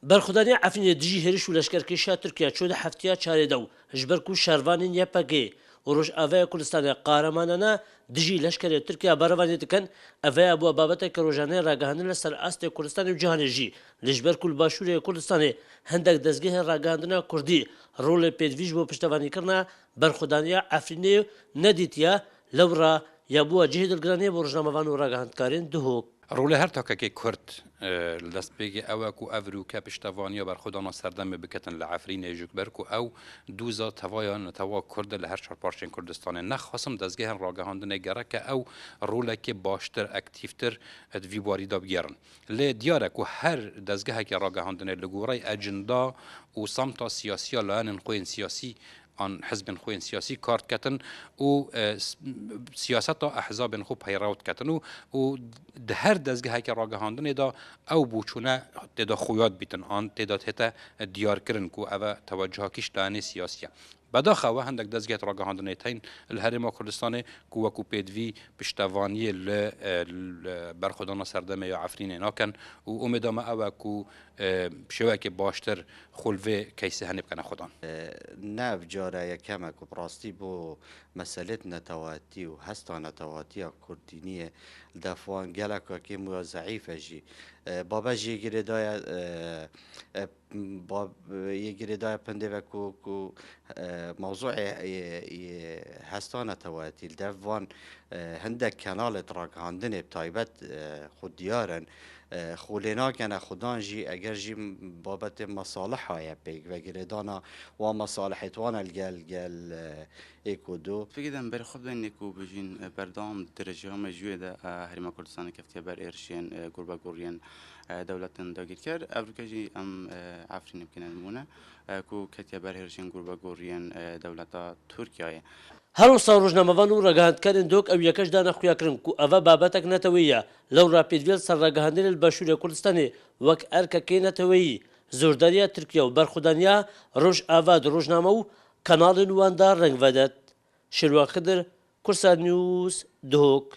برخودانی عفنی دژی هریش و لشکرکشی ترکیه چود هفتیا چاره دو جبر کو شروانین یپگی و روش اوه کردستان قهرمانانه دژی لشکر ترکیه باروانی دکن اوه ابو بابت کروجانه راگهاندن لسر است کردستان و جهان جی لجبر کل باشور کردستان هندک دزگه راگهاندن کردی رول پیدویج بو پشتوانی کرنا برخودانی عفنی ندیتیا لورا یا بو جهد الگرانی بو رجناموان و راگهاندکارین دهوک روله هر تاکه که کرد دست بگی او کو افرو که پشتوانی بر خودانا سردم بکتن لعفرین جوکبر کو او دوزا توایان توا کرد لهر چهار پارچین کردستان نخواستم دزگه راگهاندن گره که او روله که باشتر اکتیفتر ادوی باری دا بگیرن لی دیاره کو هر دزگه که راگهاندن لگورای اجندا و سمتا سیاسی لان خوین سیاسی آن حزب خوین سیاسی کارت کتن و سیاست احزاب خو پیروت کتن و ده هر دزگه که راگهاندن دا او بوچونه تدا خویاد بیتن آن تدا تتا دیار کرن کو او توجه کش دانی سیاسیه بداخه و هندک دزگه راگهاندن تین الهرم کردستان کو وکو پیدوی پشتوانی برخودانا سردمه یا عفرین ناکن و امیدام او کو شوه که باشتر خلوه کیسه هنب کنه خودان ناف جاره یکمه که براستی بو مسئله نتواتی و هستا نتواتی کردینیه دفوان گلکا که مو ضعیفه جی بابا جی گریدای يجري بندي كو موضوع هستا نتواتی دفوان هندك كانال تراك عندنا بتايبت خود ديارن خولنا كان خدان جي اگر جي بابت مصالحها يا بيك وگردانا ومصالحتوانا الجال ايكودو فكرة بر خود انكو بجين بردام درجه هم جوده هرما كردستان كفتيا بر ارشين قربا قوريان دولتن داگیر کرد افریقایی ام عفرین بکنن مونه کو کتیا بر هرشین قربا قوريان دولتا ترکیه هر سال روزنامه‌وان و راگهاندکارین دوک او یکش دانه خویا کرن کو اوا بابتک نتویه لو راپیدویل سر راگهاندن الباشور کردستانی وک ارککی نتویی زورداریا ترکیه و برخودانیا روش آواد روزنامه و کانال نواندار رنگ ودد شروع خضر کرسان نیوز دوک